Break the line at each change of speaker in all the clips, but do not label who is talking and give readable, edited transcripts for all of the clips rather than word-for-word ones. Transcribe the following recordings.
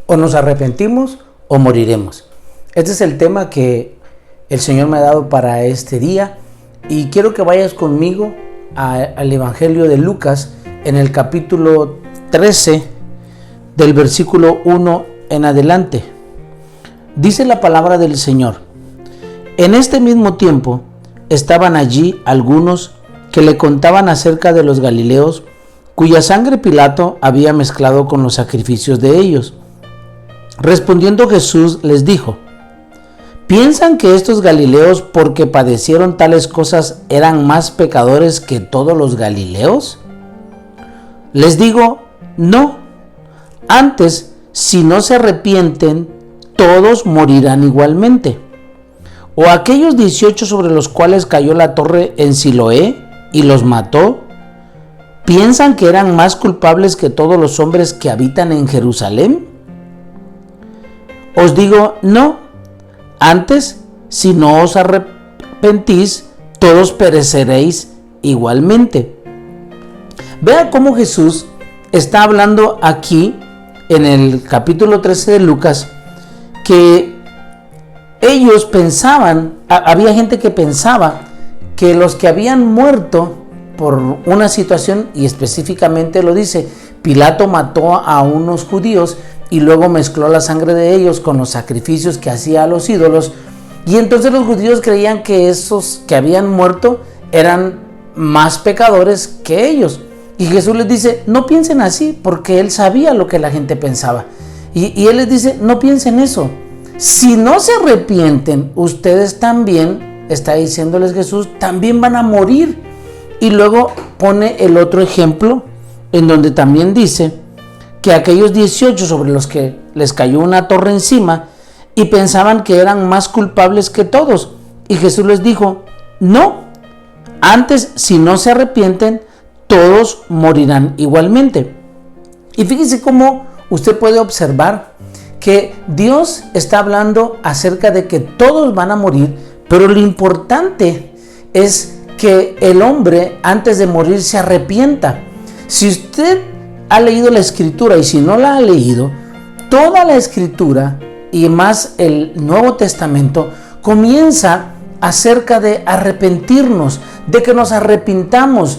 O nos arrepentimos o moriremos. Este es el tema que el Señor me ha dado para este día y quiero que vayas conmigo al Evangelio de Lucas en el capítulo 13 del versículo 1 en adelante. Dice la palabra del Señor: en este mismo tiempo estaban allí algunos que le contaban acerca de los galileos, cuya sangre Pilato había mezclado con los sacrificios de ellos. Respondiendo Jesús les dijo: ¿piensan que estos galileos, porque padecieron tales cosas, eran más pecadores que todos los galileos? Les digo, no. Antes, si no se arrepienten, todos morirán igualmente. ¿O aquellos 18 sobre los cuales cayó la torre en Siloé y los mató, piensan que eran más culpables que todos los hombres que habitan en Jerusalén? Os digo, no. Antes, si no os arrepentís, todos pereceréis igualmente. Vea cómo Jesús está hablando aquí en el capítulo 13 de Lucas, que ellos pensaban, había gente que pensaba que los que habían muerto por una situación, y específicamente lo dice, Pilato mató a unos judíos y luego mezcló la sangre de ellos con los sacrificios que hacía a los ídolos, y entonces los judíos creían que esos que habían muerto eran más pecadores que ellos. Y Jesús les dice, no piensen así, porque él sabía lo que la gente pensaba. Y él les dice, no piensen eso. Si no se arrepienten, ustedes también, está diciéndoles Jesús, también van a morir. Y luego pone el otro ejemplo, en donde también dice que aquellos 18 sobre los que les cayó una torre encima y pensaban que eran más culpables que todos. Y Jesús les dijo, no, antes si no se arrepienten, todos morirán igualmente. Y fíjese cómo usted puede observar que Dios está hablando acerca de que todos van a morir, pero lo importante es que el hombre antes de morir se arrepienta. Si usted ha leído la Escritura y si no la ha leído, toda la Escritura y más el Nuevo Testamento comienza acerca de arrepentirnos, de que nos arrepintamos.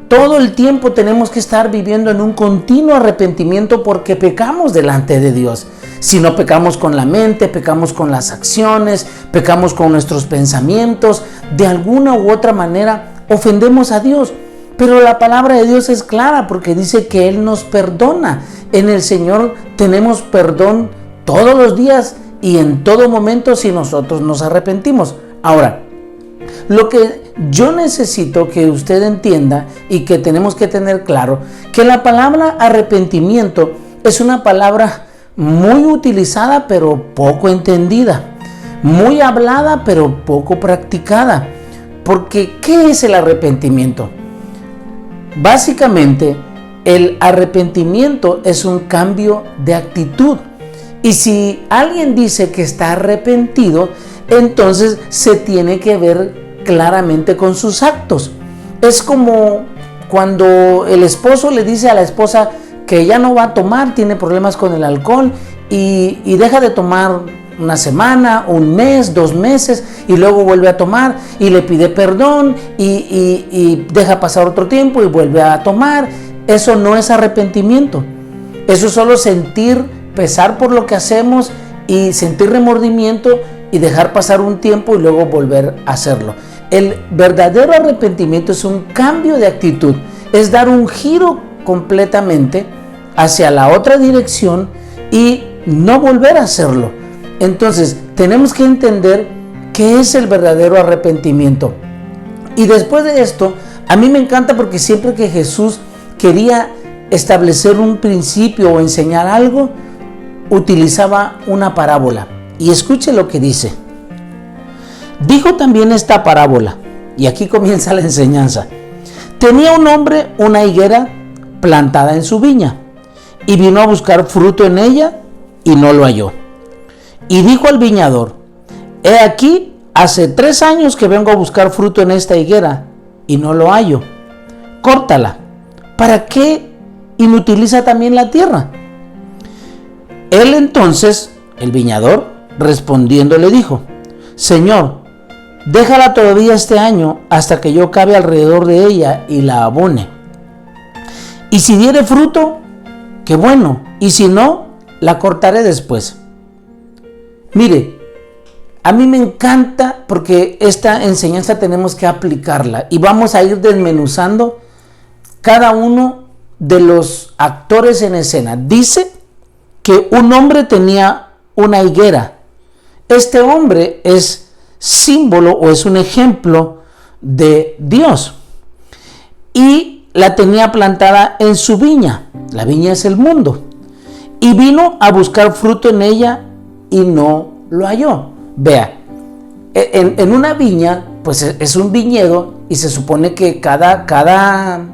Todo el tiempo tenemos que estar viviendo en un continuo arrepentimiento porque pecamos delante de Dios. Si no pecamos con la mente, pecamos con las acciones, pecamos con nuestros pensamientos, de alguna u otra manera ofendemos a Dios. Pero la palabra de Dios es clara porque dice que Él nos perdona. En el Señor tenemos perdón todos los días y en todo momento si nosotros nos arrepentimos. Ahora, lo que yo necesito que usted entienda y que tenemos que tener claro, que la palabra arrepentimiento es una palabra muy utilizada pero poco entendida, muy hablada pero poco practicada. Porque, ¿qué es el arrepentimiento? Básicamente, el arrepentimiento es un cambio de actitud. Y si alguien dice que está arrepentido, entonces se tiene que ver claramente con sus actos. Es como cuando el esposo le dice a la esposa que ya no va a tomar, tiene problemas con el alcohol y deja de tomar una semana, un mes, 2 meses y luego vuelve a tomar y le pide perdón y deja pasar otro tiempo y vuelve a tomar. Eso no es arrepentimiento. Eso es solo sentir pesar por lo que hacemos y sentir remordimiento y dejar pasar un tiempo y luego volver a hacerlo. El verdadero arrepentimiento es un cambio de actitud, es dar un giro completamente hacia la otra dirección y no volver a hacerlo. Entonces, tenemos que entender qué es el verdadero arrepentimiento. Y después de esto, a mí me encanta porque siempre que Jesús quería establecer un principio o enseñar algo, utilizaba una parábola. Y escuche lo que dice. Dijo también esta parábola, y aquí comienza la enseñanza. Tenía un hombre una higuera plantada en su viña, y vino a buscar fruto en ella, y no lo halló. Y dijo al viñador, he aquí, hace 3 años que vengo a buscar fruto en esta higuera, y no lo hallo. Córtala. ¿Para qué inutiliza también la tierra? He Él entonces, el viñador, respondiendo le dijo: Señor, déjala todavía este año hasta que yo cabe alrededor de ella y la abone. Y si diere fruto, qué bueno, y si no, la cortaré después. Mire, a mí me encanta porque esta enseñanza tenemos que aplicarla y vamos a ir desmenuzando cada uno de los actores en escena. Dice que un hombre tenía una higuera. Este hombre es símbolo o es un ejemplo de Dios y la tenía plantada en su viña. La viña es el mundo. Y vino a buscar fruto en ella y no lo halló. Vea, en una viña, pues es un viñedo y se supone que cada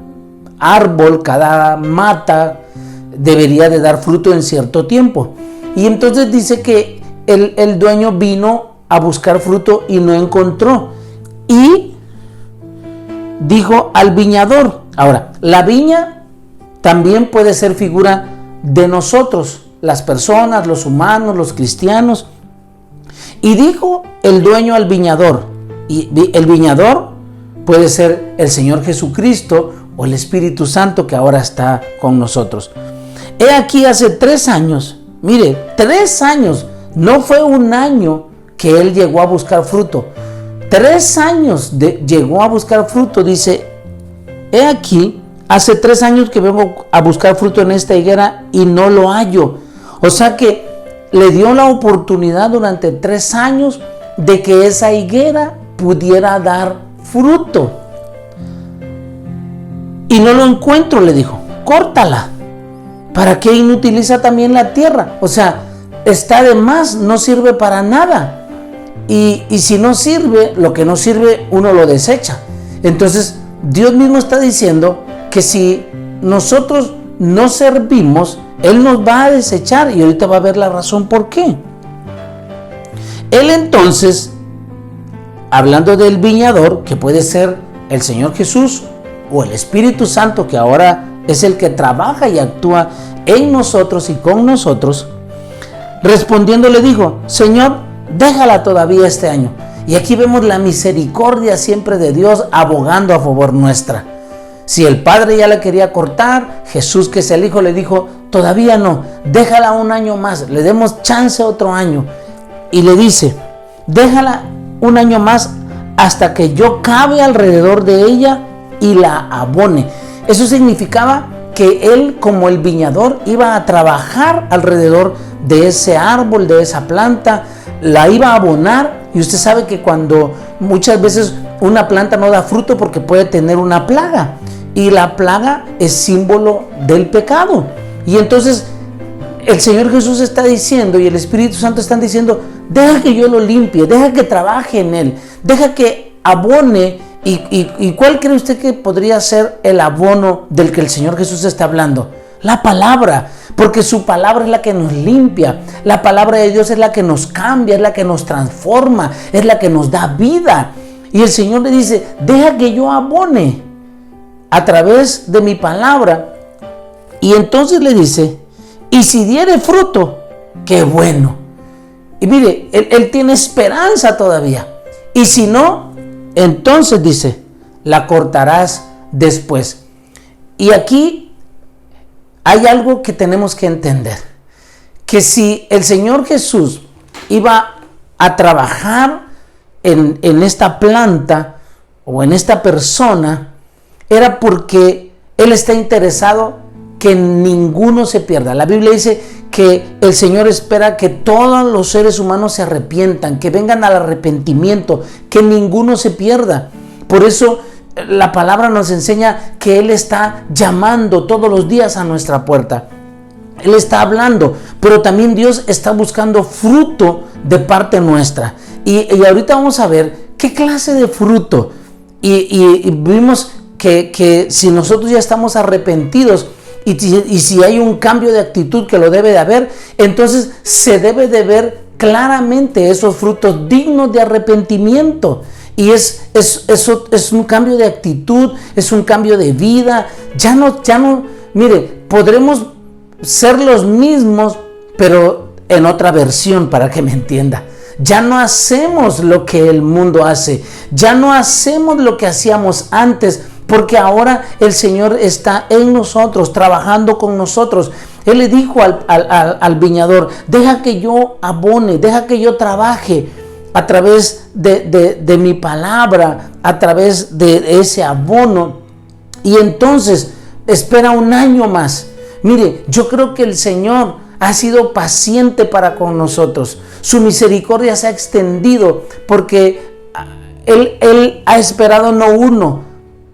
árbol, cada mata debería de dar fruto en cierto tiempo. Y entonces dice que el dueño vino a buscar fruto y no encontró. Y dijo al viñador. Ahora, la viña también puede ser figura de nosotros, las personas, los humanos, los cristianos. Y dijo el dueño al viñador, y el viñador puede ser el Señor Jesucristo o el Espíritu Santo que ahora está con nosotros. He aquí hace 3 años, mire, 3 años, no fue un año que él llegó a buscar fruto. 3 años llegó a buscar fruto, dice, he aquí, hace 3 años que vengo a buscar fruto en esta higuera y no lo hallo. O sea que le dio la oportunidad durante 3 años de que esa higuera pudiera dar fruto. Y no lo encuentro, le dijo, córtala. ¿Para qué inutiliza también la tierra? O sea, está de más, no sirve para nada. Y si no sirve, lo que no sirve, uno lo desecha. Entonces, Dios mismo está diciendo que si nosotros no servimos, Él nos va a desechar y ahorita va a ver la razón por qué. Él entonces, hablando del viñador, que puede ser el Señor Jesús o el Espíritu Santo, que ahora es el que trabaja y actúa en nosotros y con nosotros, respondiendo le dijo: Señor, déjala todavía este año. Y aquí vemos la misericordia siempre de Dios abogando a favor nuestra. Si el Padre ya la quería cortar, Jesús, que es el Hijo, le dijo: todavía no, déjala un año más, le demos chance otro año. Y le dice: déjala un año más hasta que yo cabe alrededor de ella y la abone. Eso significaba que él, como el viñador, iba a trabajar alrededor de ese árbol, de esa planta, la iba a abonar. Y usted sabe que cuando muchas veces una planta no da fruto porque puede tener una plaga, y la plaga es símbolo del pecado. Y entonces el Señor Jesús está diciendo y el Espíritu Santo están diciendo: deja que yo lo limpie, deja que trabaje en él, deja que abone. ¿Y cuál cree usted que podría ser el abono del que el Señor Jesús está hablando? La palabra, porque su palabra es la que nos limpia, la palabra de Dios es la que nos cambia, es la que nos transforma, es la que nos da vida. Y el Señor le dice: deja que yo abone a través de mi palabra. Y entonces le dice: y si diere fruto, qué bueno. Y mire, él tiene esperanza todavía. Y si no, entonces dice: la cortarás después. Y aquí hay algo que tenemos que entender, que si el Señor Jesús iba a trabajar en esta planta o en esta persona, era porque Él está interesado que ninguno se pierda. La Biblia dice que el Señor espera que todos los seres humanos se arrepientan, que vengan al arrepentimiento, que ninguno se pierda. Por eso la palabra nos enseña que Él está llamando todos los días a nuestra puerta. Él está hablando, pero también Dios está buscando fruto de parte nuestra. Y ahorita vamos a ver qué clase de fruto. Y vimos que si nosotros ya estamos arrepentidos y si hay un cambio de actitud, que lo debe de haber, entonces se debe de ver claramente esos frutos dignos de arrepentimiento. Y eso es un cambio de actitud, es un cambio de vida. Ya no, mire, podremos ser los mismos, pero en otra versión para que me entienda. Ya no hacemos lo que el mundo hace, ya no hacemos lo que hacíamos antes, porque ahora el Señor está en nosotros, trabajando con nosotros. Él le dijo al viñador: deja que yo abone, deja que yo trabaje a través de mi palabra, a través de ese abono. Y entonces espera un año más. Mire, yo creo que el Señor ha sido paciente para con nosotros. Su misericordia se ha extendido porque Él ha esperado no uno,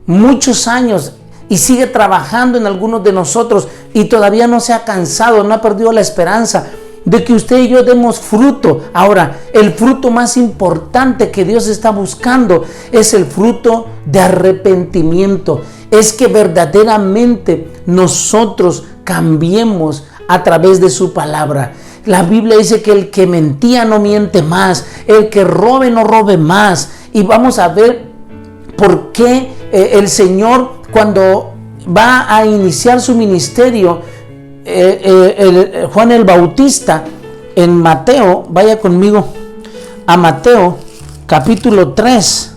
muchos años, y sigue trabajando en algunos de nosotros y todavía no se ha cansado, no ha perdido la esperanza de que usted y yo demos fruto. Ahora, el fruto más importante que Dios está buscando es el fruto de arrepentimiento. Es que verdaderamente nosotros cambiemos a través de su palabra. La Biblia dice que el que mentía no miente más, el que robe no robe más. Y vamos a ver por qué el Señor, cuando va a iniciar su ministerio, Juan el Bautista, en Mateo, vaya conmigo a Mateo capítulo 3.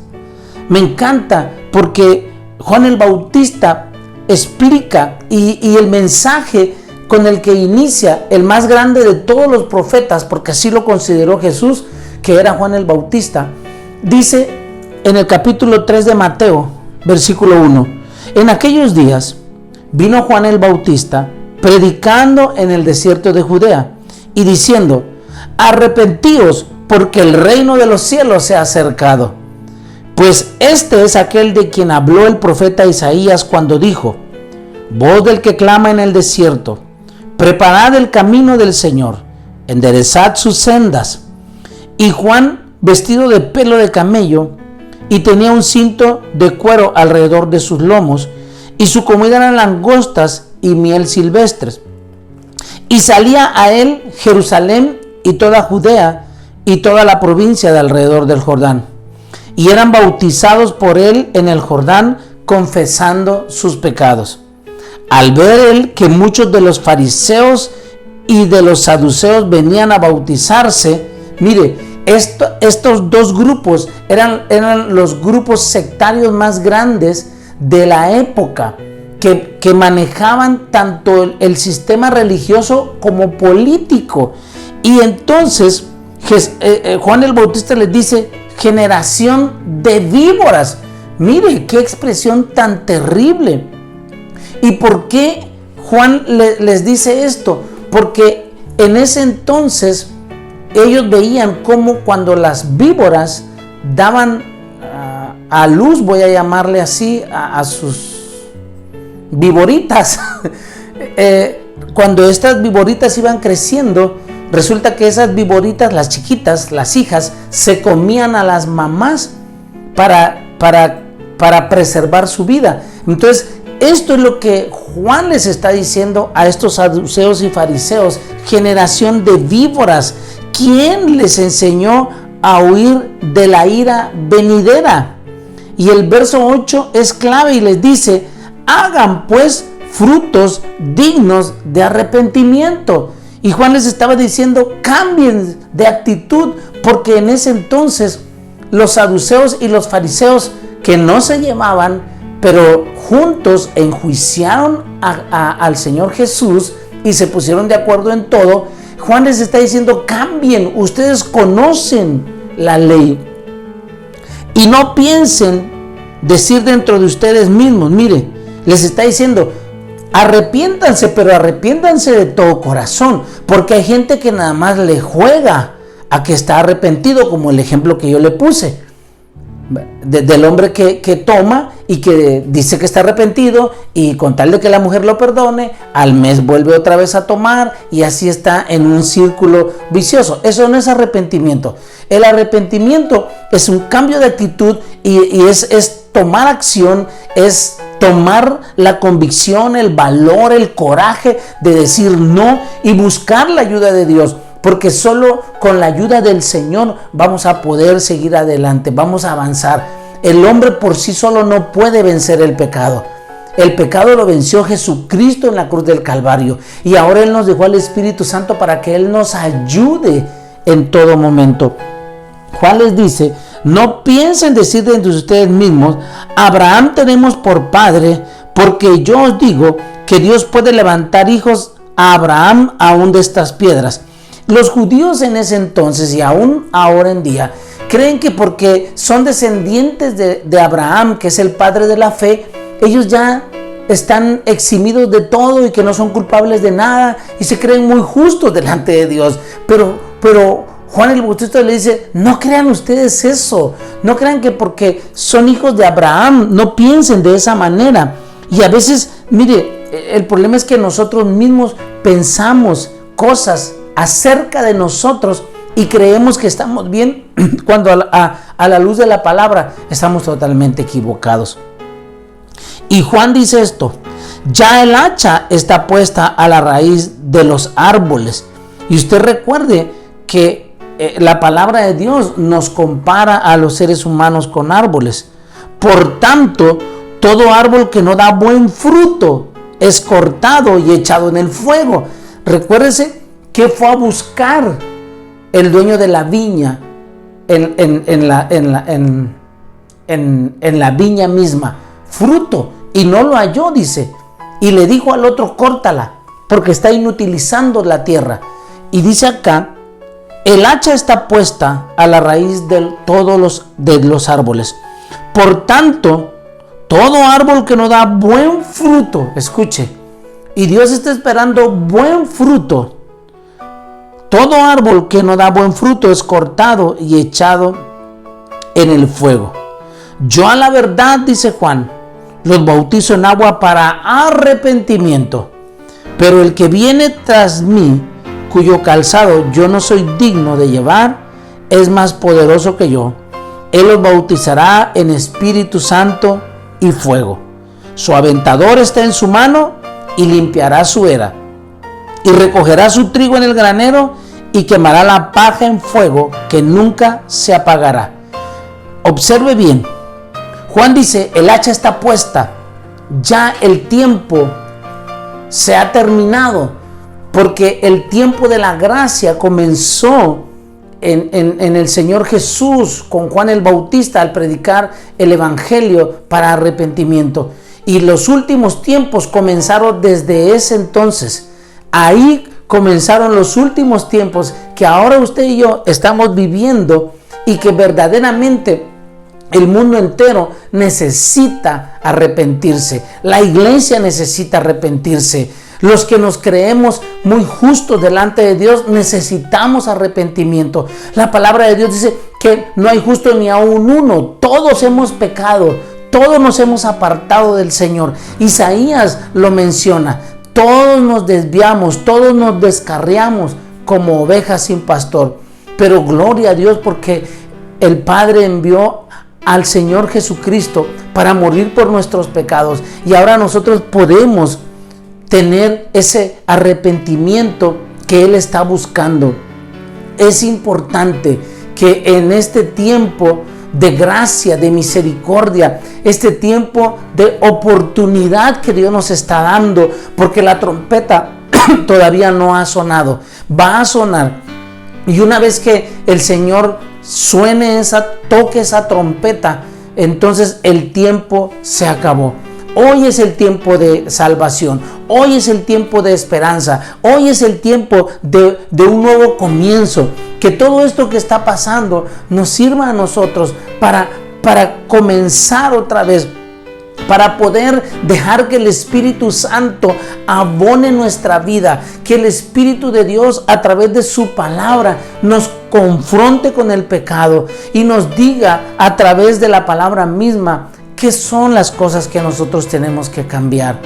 Me encanta porque Juan el Bautista explica y el mensaje con el que inicia el más grande de todos los profetas, porque así lo consideró Jesús, que era Juan el Bautista, dice en el capítulo 3 de Mateo, versículo 1: en aquellos días vino Juan el Bautista predicando en el desierto de Judea y diciendo: arrepentíos, porque el reino de los cielos se ha acercado. Pues este es aquel de quien habló el profeta Isaías cuando dijo: voz del que clama en el desierto, preparad el camino del Señor, enderezad sus sendas. Y Juan, vestido de pelo de camello, y tenía un cinto de cuero alrededor de sus lomos, y su comida eran langostas y miel silvestres. Y salía a él Jerusalén y toda Judea y toda la provincia de alrededor del Jordán, y eran bautizados por él en el Jordán, confesando sus pecados. Al ver él que muchos de los fariseos y de los saduceos venían a bautizarse, mire, estos dos grupos eran los grupos sectarios más grandes de la época, que manejaban tanto el sistema religioso como político. Y entonces Juan el Bautista les dice: generación de víboras. Mire qué expresión tan terrible. ¿Y por qué Juan les dice esto? Porque en ese entonces ellos veían cómo cuando las víboras daban a luz, voy a llamarle así, a sus viboritas, cuando estas viboritas iban creciendo, resulta que esas viboritas, las chiquitas, las hijas, se comían a las mamás para preservar su vida. Entonces, esto es lo que Juan les está diciendo a estos saduceos y fariseos: generación de víboras. ¿Quién les enseñó a huir de la ira venidera? Y el verso 8 es clave y les dice: hagan pues frutos dignos de arrepentimiento. Y Juan les estaba diciendo: cambien de actitud, porque en ese entonces los saduceos y los fariseos, que no se llevaban, pero juntos enjuiciaron al Señor Jesús y se pusieron de acuerdo en todo. Juan les está diciendo: cambien, ustedes conocen la ley. Y no piensen decir dentro de ustedes mismos, mire, les está diciendo: arrepiéntanse, pero arrepiéntanse de todo corazón, porque hay gente que nada más le juega a que está arrepentido, como el ejemplo que yo le puse. Del hombre que toma y que dice que está arrepentido, y con tal de que la mujer lo perdone, al mes vuelve otra vez a tomar, y así está en un círculo vicioso. Eso no es arrepentimiento. El arrepentimiento es un cambio de actitud y es tomar acción, es tomar la convicción, el valor, el coraje de decir no y buscar la ayuda de Dios. Porque solo con la ayuda del Señor vamos a poder seguir adelante, vamos a avanzar. El hombre por sí solo no puede vencer el pecado. El pecado lo venció Jesucristo en la cruz del Calvario. Y ahora Él nos dejó al Espíritu Santo para que Él nos ayude en todo momento. Juan les dice: no piensen decir de entre ustedes mismos, Abraham tenemos por padre, porque yo os digo que Dios puede levantar hijos a Abraham aún de estas piedras. Los judíos en ese entonces y aún ahora en día creen que porque son descendientes de Abraham, que es el padre de la fe, ellos ya están eximidos de todo y que no son culpables de nada y se creen muy justos delante de Dios. Pero Juan el Bautista le dice: no crean ustedes eso, no crean que porque son hijos de Abraham, no piensen de esa manera. Y a veces, mire, el problema es que nosotros mismos pensamos cosas acerca de nosotros y creemos que estamos bien cuando a la luz de la palabra estamos totalmente equivocados. Y Juan dice esto: ya el hacha está puesta a la raíz de los árboles. Y usted recuerde que la palabra de Dios nos compara a los seres humanos con árboles. Por tanto, todo árbol que no da buen fruto es cortado y echado en el fuego. Recuérdese que fue a buscar el dueño de la viña en la viña misma fruto, y no lo halló, dice, y le dijo al otro: córtala, porque está inutilizando la tierra. Y dice acá: el hacha está puesta a la raíz de todos los árboles. Por tanto, todo árbol que no da buen fruto, escuche, y Dios está esperando buen fruto. Todo árbol que no da buen fruto es cortado y echado en el fuego. Yo a la verdad, dice Juan, los bautizo en agua para arrepentimiento, pero el que viene tras mí, cuyo calzado yo no soy digno de llevar, es más poderoso que yo. Él los bautizará en Espíritu Santo y fuego. Su aventador está en su mano y limpiará su era, y recogerá su trigo en el granero y quemará la paja en fuego que nunca se apagará. Observe bien, Juan dice: el hacha está puesta, ya el tiempo se ha terminado, porque el tiempo de la gracia comenzó en el Señor Jesús con Juan el Bautista al predicar el Evangelio para arrepentimiento. Y los últimos tiempos comenzaron desde ese entonces. Ahí comenzaron los últimos tiempos que ahora usted y yo estamos viviendo, y que verdaderamente el mundo entero necesita arrepentirse. La iglesia necesita arrepentirse. Los que nos creemos muy justos delante de Dios necesitamos arrepentimiento. La palabra de Dios dice que no hay justo ni aún uno. Todos hemos pecado, todos nos hemos apartado del Señor. Isaías lo menciona: todos nos desviamos, todos nos descarriamos como ovejas sin pastor. Pero gloria a Dios, porque el Padre envió al Señor Jesucristo para morir por nuestros pecados, y ahora nosotros podemos tener ese arrepentimiento que Él está buscando. Es importante que en este tiempo de gracia, de misericordia, este tiempo de oportunidad que Dios nos está dando, porque la trompeta todavía no ha sonado, va a sonar. Y una vez que el Señor toque esa trompeta, entonces el tiempo se acabó. Hoy es el tiempo de salvación, hoy es el tiempo de esperanza, hoy es el tiempo de un nuevo comienzo. Que todo esto que está pasando nos sirva a nosotros para comenzar otra vez, para poder dejar que el Espíritu Santo abone nuestra vida, que el Espíritu de Dios a través de su palabra nos confronte con el pecado y nos diga a través de la palabra misma qué son las cosas que nosotros tenemos que cambiar.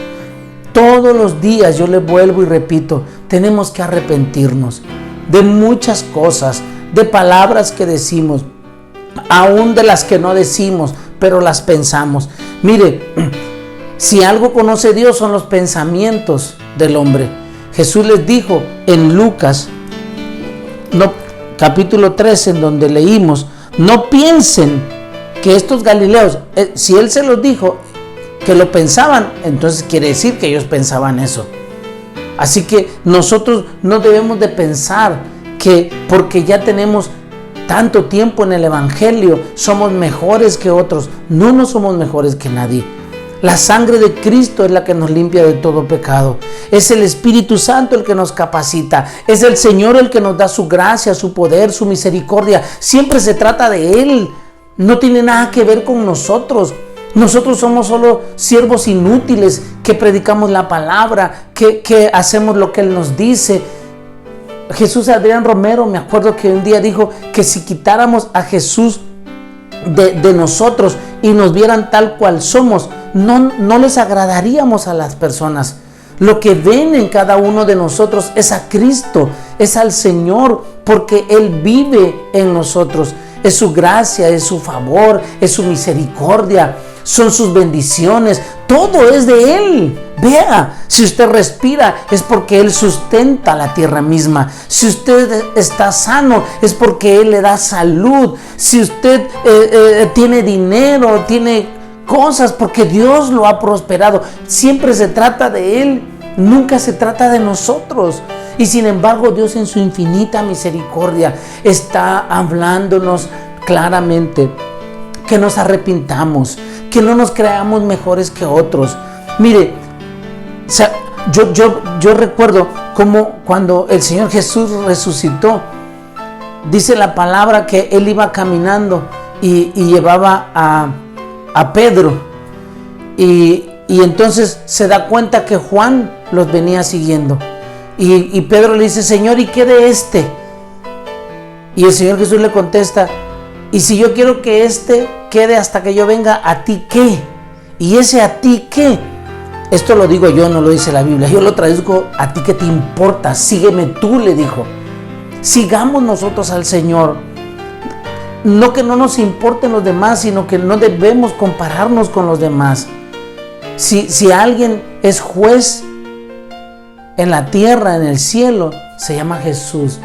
Todos los días, yo le vuelvo y repito, tenemos que arrepentirnos de muchas cosas, de palabras que decimos, aún de las que no decimos, pero las pensamos. Mire, si algo conoce Dios son los pensamientos del hombre. Jesús les dijo en Lucas, capítulo 13, en donde leímos: no piensen que estos galileos, si Él se los dijo, que lo pensaban, entonces quiere decir que ellos pensaban eso. Así que nosotros no debemos de pensar que porque ya tenemos tanto tiempo en el Evangelio somos mejores que otros. No, no somos mejores que nadie. La sangre de Cristo es la que nos limpia de todo pecado. Es el Espíritu Santo el que nos capacita. Es el Señor el que nos da su gracia, su poder, su misericordia. Siempre se trata de Él. No tiene nada que ver con nosotros. Nosotros somos solo siervos inútiles que predicamos la palabra, que hacemos lo que Él nos dice. Jesús Adrián Romero, me acuerdo que un día dijo que si quitáramos a Jesús de nosotros y nos vieran tal cual somos, no les agradaríamos a las personas. Lo que ven en cada uno de nosotros es a Cristo, es al Señor, porque Él vive en nosotros. Es su gracia, es su favor, es su misericordia, son sus bendiciones, todo es de Él. Vea, si usted respira es porque Él sustenta la tierra misma. Si usted está sano es porque Él le da salud. Si usted tiene dinero, tiene cosas, porque Dios lo ha prosperado. Siempre se trata de Él, nunca se trata de nosotros. Y sin embargo, Dios en su infinita misericordia está hablándonos claramente que nos arrepintamos, que no nos creamos mejores que otros. Mire, yo recuerdo como cuando el Señor Jesús resucitó, dice la palabra que Él iba caminando y llevaba a Pedro, y entonces se da cuenta que Juan los venía siguiendo, y Pedro le dice: Señor, ¿y qué de este? Y el Señor Jesús le contesta: y si yo quiero que este quede hasta que yo venga, ¿a ti qué? ¿Y ese a ti qué? Esto lo digo yo, no lo dice la Biblia. Yo lo traduzco: ¿a ti qué te importa? Sígueme tú, le dijo. Sigamos nosotros al Señor. No que no nos importen los demás, sino que no debemos compararnos con los demás. Si alguien es juez en la tierra, en el cielo, se llama Jesús.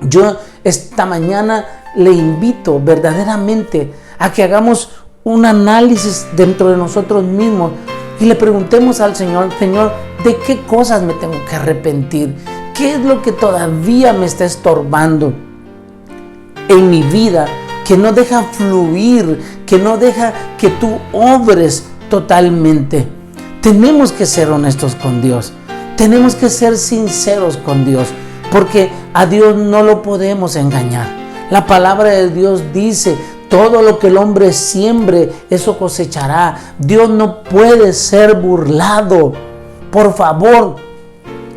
Yo esta mañana le invito verdaderamente a que hagamos un análisis dentro de nosotros mismos y le preguntemos al Señor: Señor, ¿de qué cosas me tengo que arrepentir? ¿Qué es lo que todavía me está estorbando en mi vida, que no deja fluir, que no deja que tú obres totalmente? Tenemos que ser honestos con Dios, tenemos que ser sinceros con Dios, porque a Dios no lo podemos engañar. La palabra de Dios dice: todo lo que el hombre siembre, eso cosechará. Dios no puede ser burlado. Por favor,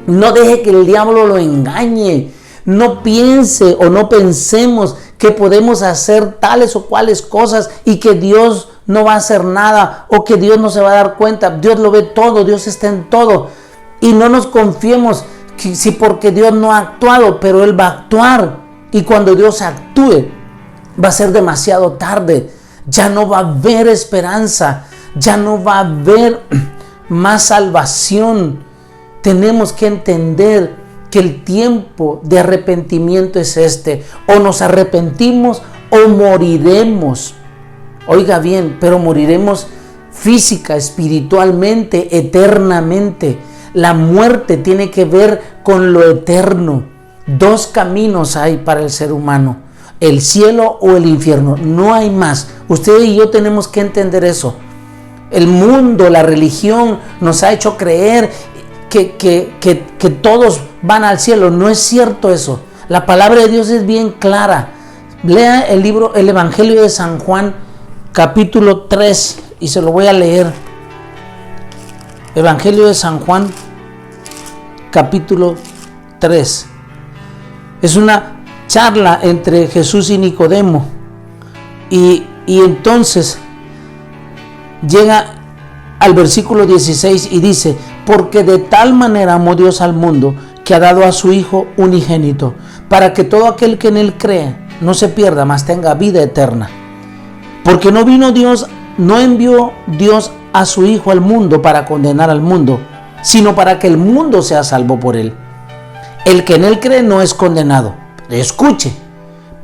no deje que el diablo lo engañe. No piense o no pensemos que podemos hacer tales o cuales cosas y que Dios no va a hacer nada o que Dios no se va a dar cuenta. Dios lo ve todo, Dios está en todo. Y no nos confiemos si porque Dios no ha actuado, pero Él va a actuar. Y cuando Dios actúe, va a ser demasiado tarde. Ya no va a haber esperanza, ya no va a haber más salvación. Tenemos que entender que el tiempo de arrepentimiento es este. O nos arrepentimos o moriremos. Oiga bien, pero moriremos física, espiritualmente, eternamente. La muerte tiene que ver con lo eterno. Dos caminos hay para el ser humano: el cielo o el infierno. No hay más. Usted y yo tenemos que entender eso. El mundo, la religión nos ha hecho creer que todos van al cielo. No es cierto eso. La palabra de Dios es bien clara. Lea el libro, el Evangelio de San Juan, capítulo 3, y se lo voy a leer. Evangelio de San Juan, capítulo 3. Es una charla entre Jesús y Nicodemo. Y entonces llega al versículo 16 y dice: porque de tal manera amó Dios al mundo, que ha dado a su Hijo unigénito, para que todo aquel que en Él cree no se pierda, mas tenga vida eterna. Porque no envió Dios a su Hijo al mundo para condenar al mundo, sino para que el mundo sea salvo por Él. El que en Él cree no es condenado. Escuche,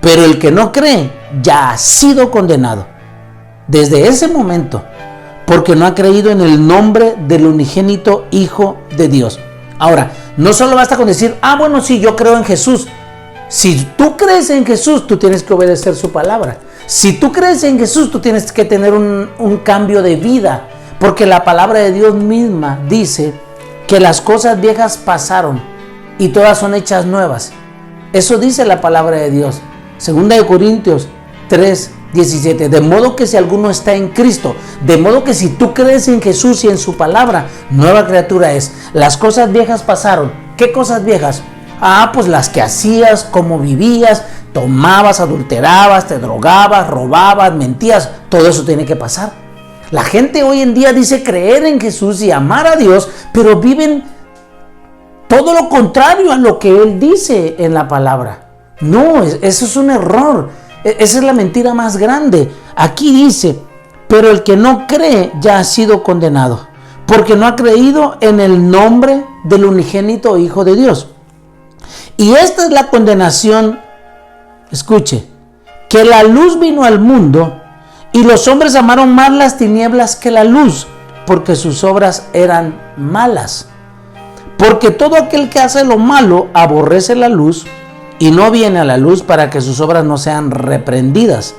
pero el que no cree ya ha sido condenado desde ese momento, porque no ha creído en el nombre del unigénito Hijo de Dios. Ahora, no solo basta con decir, bueno, sí, yo creo en Jesús. Si tú crees en Jesús, tú tienes que obedecer su palabra. Si tú crees en Jesús, tú tienes que tener un cambio de vida, porque la palabra de Dios misma dice que las cosas viejas pasaron y todas son hechas nuevas. Eso dice la palabra de Dios. 2 Corintios 3:17. De modo que si alguno está en Cristo, de modo que si tú crees en Jesús y en su palabra, nueva criatura es. Las cosas viejas pasaron. ¿Qué cosas viejas? Pues las que hacías, cómo vivías, tomabas, adulterabas, te drogabas, robabas, mentías. Todo eso tiene que pasar. La gente hoy en día dice creer en Jesús y amar a Dios, pero viven todo lo contrario a lo que Él dice en la palabra. No, eso es un error. Esa es la mentira más grande. Aquí dice, pero el que no cree ya ha sido condenado, porque no ha creído en el nombre del unigénito Hijo de Dios. Y esta es la condenación, escuche, que la luz vino al mundo y los hombres amaron más las tinieblas que la luz, porque sus obras eran malas. Porque todo aquel que hace lo malo aborrece la luz y no viene a la luz para que sus obras no sean reprendidas.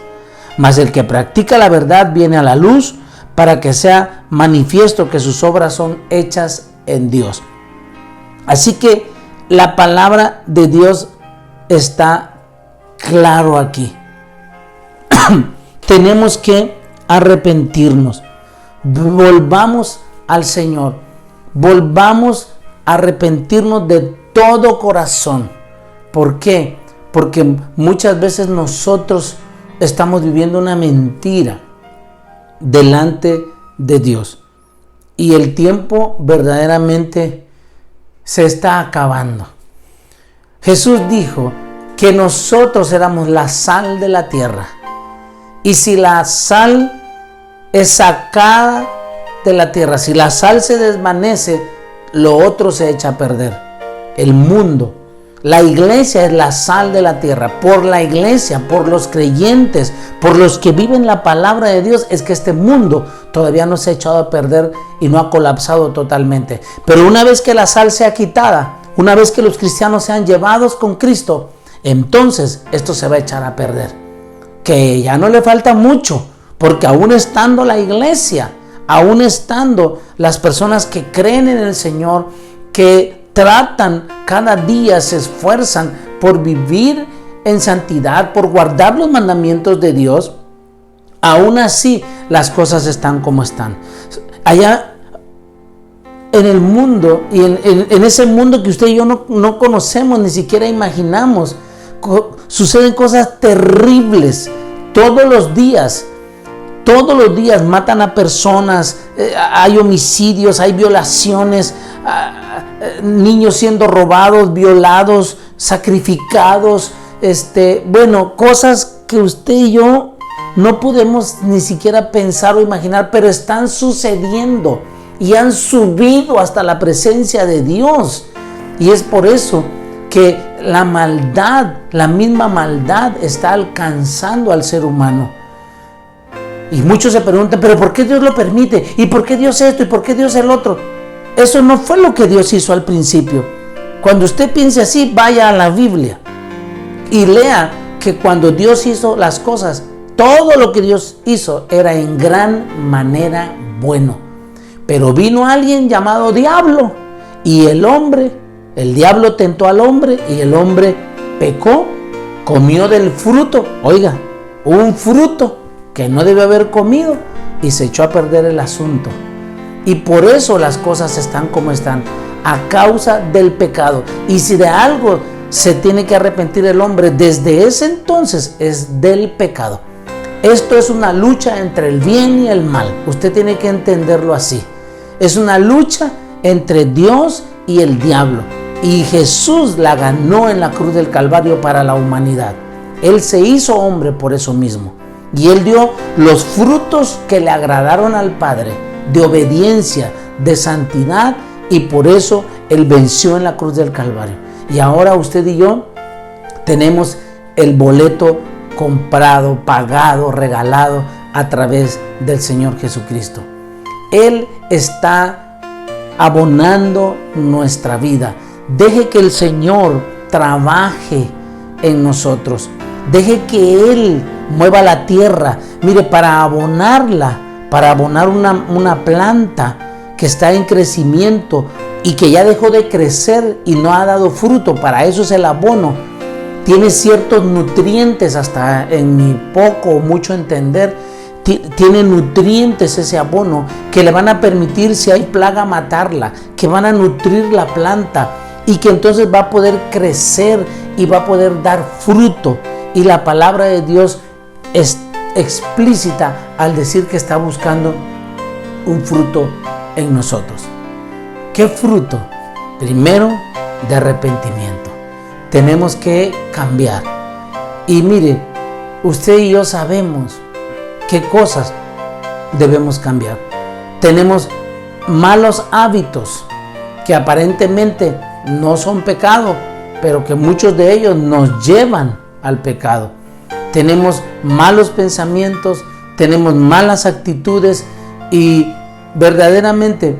Mas el que practica la verdad viene a la luz para que sea manifiesto que sus obras son hechas en Dios. Así que la palabra de Dios está claro aquí. Tenemos que arrepentirnos. Volvamos al Señor. Volvamos a arrepentirnos de todo corazón. ¿Por qué? Porque muchas veces nosotros estamos viviendo una mentira delante de Dios. Y el tiempo verdaderamente se está acabando. Jesús dijo que nosotros éramos la sal de la tierra. Y si la sal es sacada de la tierra, si la sal se desvanece, lo otro se echa a perder. El mundo, la iglesia es la sal de la tierra. Por la iglesia, por los creyentes, por los que viven la palabra de Dios, es que este mundo todavía no se ha echado a perder y no ha colapsado totalmente. Pero una vez que la sal sea quitada, una vez que los cristianos sean llevados con Cristo, entonces esto se va a echar a perder. Que ya no le falta mucho, porque aún estando la iglesia, aún estando las personas que creen en el Señor, que tratan cada día, se esfuerzan por vivir en santidad, por guardar los mandamientos de Dios, aún así las cosas están como están. Allá en el mundo, y en ese mundo que usted y yo no conocemos, ni siquiera imaginamos, suceden cosas terribles todos los días. Todos los días matan a personas, hay homicidios, hay violaciones, niños siendo robados, violados, sacrificados, cosas que usted y yo no podemos ni siquiera pensar o imaginar, pero están sucediendo y han subido hasta la presencia de Dios. Y es por eso que la maldad, la misma maldad está alcanzando al ser humano. Y muchos se preguntan, ¿pero por qué Dios lo permite? ¿Y por qué Dios esto? ¿Y por qué Dios el otro? Eso no fue lo que Dios hizo al principio. Cuando usted piense así, vaya a la Biblia y lea que cuando Dios hizo las cosas, todo lo que Dios hizo era en gran manera bueno. Pero vino alguien llamado diablo y el diablo tentó al hombre y el hombre pecó, comió del fruto, oiga, un fruto que no debe haber comido y se echó a perder el asunto. Y por eso las cosas están como están, a causa del pecado. Y si de algo se tiene que arrepentir el hombre desde ese entonces, es del pecado. Esto es una lucha entre el bien y el mal. Usted tiene que entenderlo así. Es una lucha entre Dios y el diablo. Y Jesús la ganó en la cruz del Calvario para la humanidad. Él se hizo hombre por eso mismo. Y Él dio los frutos que le agradaron al Padre, de obediencia, de santidad, y por eso Él venció en la cruz del Calvario. Y ahora usted y yo tenemos el boleto comprado, pagado, regalado a través del Señor Jesucristo. Él está abonando nuestra vida. Deje que el Señor trabaje en nosotros. Deje que Él mueva la tierra. Mire, para abonarla, para abonar una planta que está en crecimiento y que ya dejó de crecer y no ha dado fruto, para eso es el abono. Tiene ciertos nutrientes, hasta en mi poco o mucho entender, tiene nutrientes ese abono que le van a permitir, si hay plaga, matarla, que van a nutrir la planta y que entonces va a poder crecer y va a poder dar fruto. Y la palabra de Dios es explícita al decir que está buscando un fruto en nosotros. ¿Qué fruto? Primero, de arrepentimiento. Tenemos que cambiar. Y mire, usted y yo sabemos qué cosas debemos cambiar. Tenemos malos hábitos que aparentemente no son pecado, pero que muchos de ellos nos llevan al pecado. Tenemos malos pensamientos, tenemos malas actitudes y verdaderamente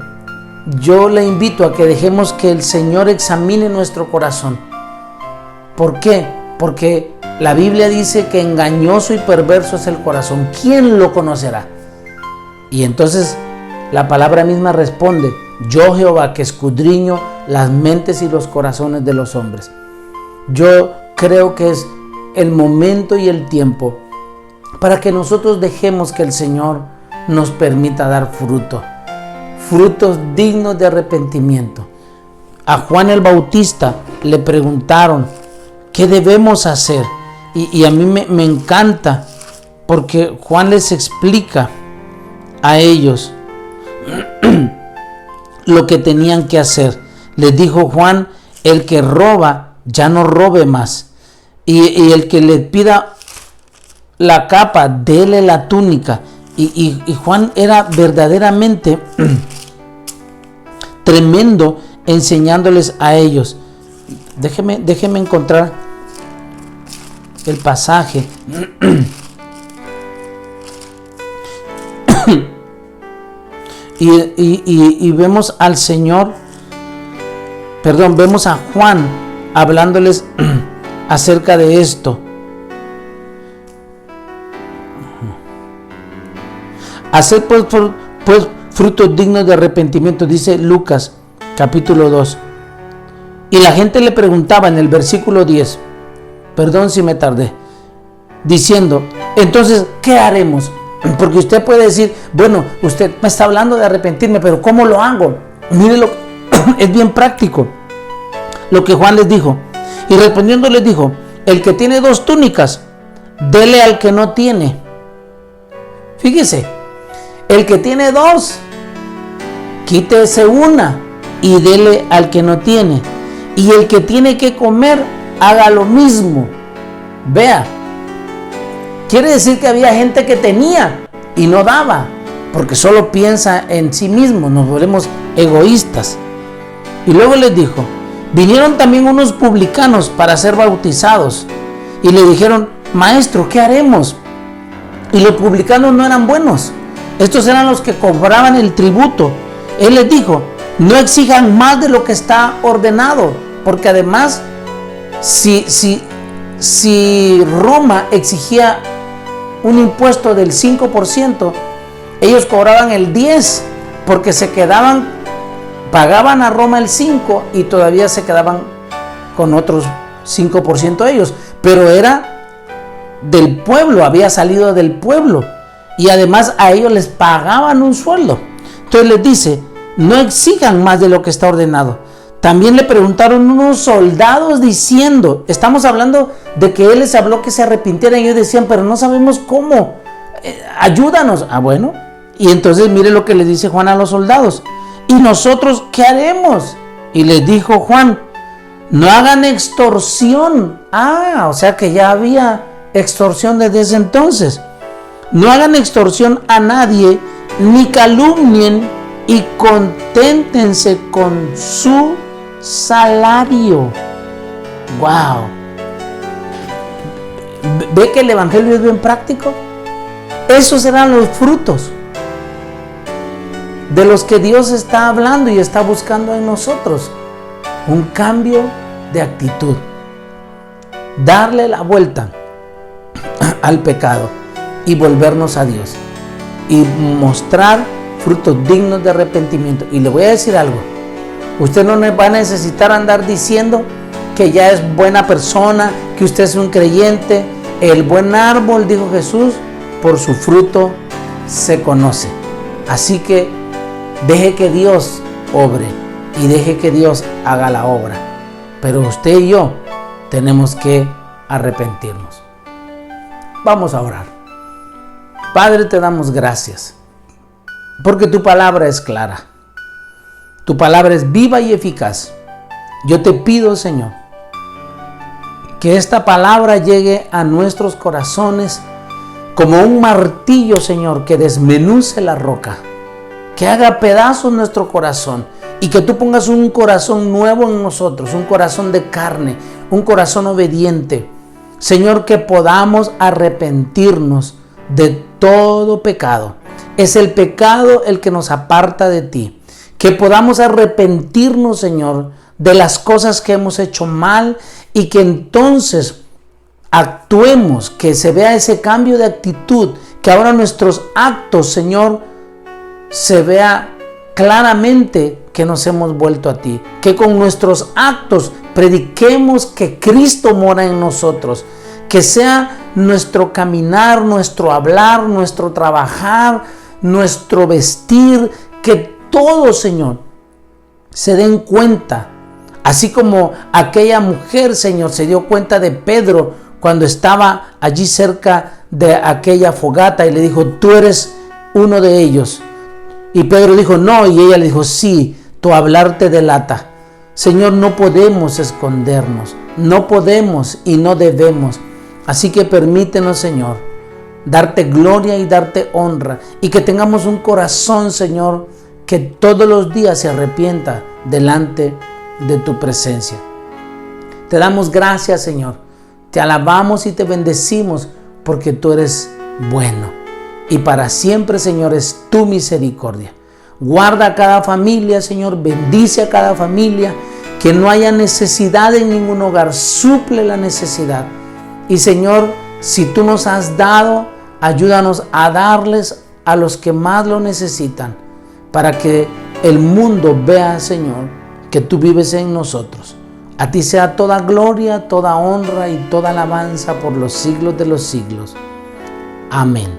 yo le invito a que dejemos que el Señor examine nuestro corazón. ¿Por qué? Porque la Biblia dice que engañoso y perverso es el corazón. ¿Quién lo conocerá? Y entonces la palabra misma responde: yo, Jehová, que escudriño las mentes y los corazones de los hombres. Yo creo que es el momento y el tiempo para que nosotros dejemos que el Señor nos permita dar fruto, frutos dignos de arrepentimiento. A Juan el Bautista le preguntaron qué debemos hacer, y a mí me encanta porque Juan les explica a ellos lo que tenían que hacer. Les dijo Juan: el que roba ya no robe más, y el que le pida la capa, dele la túnica. Y Juan era verdaderamente tremendo enseñándoles a ellos. Déjeme encontrar el pasaje. Y vemos al Señor, vemos a Juan hablándoles acerca de esto. Hacer pues frutos dignos de arrepentimiento, dice Lucas capítulo 2. Y la gente le preguntaba en el versículo 10, perdón si me tardé, diciendo: entonces, ¿qué haremos? Porque usted puede decir: bueno, usted me está hablando de arrepentirme, pero ¿cómo lo hago? Mírenlo, es bien práctico lo que Juan les dijo. Y respondiendo les dijo: el que tiene 2 túnicas, dele al que no tiene. Fíjese, el que tiene 2, quítese una y dele al que no tiene. Y el que tiene que comer, haga lo mismo. Vea, quiere decir que había gente que tenía y no daba, porque solo piensa en sí mismo. Nos volvemos egoístas. Y luego les dijo: vinieron también unos publicanos para ser bautizados y le dijeron: maestro, ¿qué haremos? Y los publicanos no eran buenos. Estos eran los que cobraban el tributo. Él les dijo: no exijan más de lo que está ordenado, porque además si Roma exigía un impuesto del 5%, ellos cobraban el 10%, porque pagaban a Roma el 5% y todavía se quedaban con otros 5% ellos, pero era del pueblo, había salido del pueblo, y además a ellos les pagaban un sueldo. Entonces les dice: no exijan más de lo que está ordenado. También le preguntaron unos soldados diciendo, estamos hablando de que él les habló que se arrepintieran, y ellos decían: pero no sabemos cómo, ayúdanos. Bueno, y entonces mire lo que le dice Juan a los soldados: ¿y nosotros qué haremos? Y les dijo Juan: no hagan extorsión. O sea que ya había extorsión desde ese entonces. No hagan extorsión a nadie, ni calumnien, y conténtense con su salario. Wow. ¿Ve que el evangelio es bien práctico? Esos serán los frutos de los que Dios está hablando y está buscando en nosotros. Un cambio de actitud. Darle la vuelta al pecado y volvernos a Dios. Y mostrar frutos dignos de arrepentimiento. Y le voy a decir algo. Usted no va a necesitar andar diciendo que ya es buena persona, que usted es un creyente. El buen árbol, dijo Jesús, por su fruto se conoce. Así que deje que Dios obre y deje que Dios haga la obra. Pero usted y yo tenemos que arrepentirnos. Vamos a orar. Padre, te damos gracias porque tu palabra es clara. Tu palabra es viva y eficaz. Yo te pido, Señor, que esta palabra llegue a nuestros corazones como un martillo, Señor, que desmenuce la roca, que haga pedazos nuestro corazón y que tú pongas un corazón nuevo en nosotros, un corazón de carne, un corazón obediente. Señor, que podamos arrepentirnos de todo pecado. Es el pecado el que nos aparta de ti. Que podamos arrepentirnos, Señor, de las cosas que hemos hecho mal y que entonces actuemos, que se vea ese cambio de actitud, que ahora nuestros actos, Señor, se vea claramente que nos hemos vuelto a ti, que con nuestros actos prediquemos que Cristo mora en nosotros, que sea nuestro caminar, nuestro hablar, nuestro trabajar, nuestro vestir, que todos, Señor, se den cuenta, así como aquella mujer, Señor, se dio cuenta de Pedro cuando estaba allí cerca de aquella fogata y le dijo, tú eres uno de ellos. Y Pedro dijo, no, y ella le dijo, sí, tu hablar te delata. Señor, no podemos escondernos, no podemos y no debemos. Así que permítenos, Señor, darte gloria y darte honra y que tengamos un corazón, Señor, que todos los días se arrepienta delante de tu presencia. Te damos gracias, Señor. Te alabamos y te bendecimos porque tú eres bueno. Y para siempre, Señor, es tu misericordia. Guarda a cada familia, Señor. Bendice a cada familia. Que no haya necesidad en ningún hogar. Suple la necesidad. Y, Señor, si tú nos has dado, ayúdanos a darles a los que más lo necesitan. Para que el mundo vea, Señor, que tú vives en nosotros. A ti sea toda gloria, toda honra y toda alabanza por los siglos de los siglos. Amén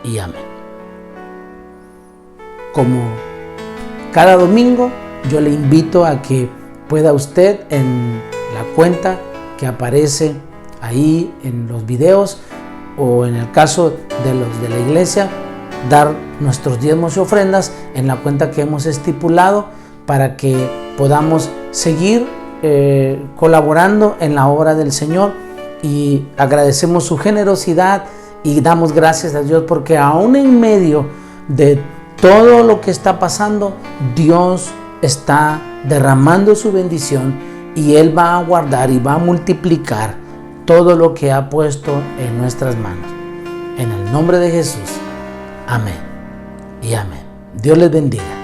y amén. Como cada domingo, yo le invito a que pueda usted en la cuenta que aparece ahí en los videos o en el caso de los de la iglesia, dar nuestros diezmos y ofrendas en la cuenta que hemos estipulado para que podamos seguir colaborando en la obra del Señor, y agradecemos su generosidad y damos gracias a Dios porque aún en medio de todo lo que está pasando, Dios está derramando su bendición y Él va a guardar y va a multiplicar todo lo que ha puesto en nuestras manos. En el nombre de Jesús. Amén y amén. Dios les bendiga.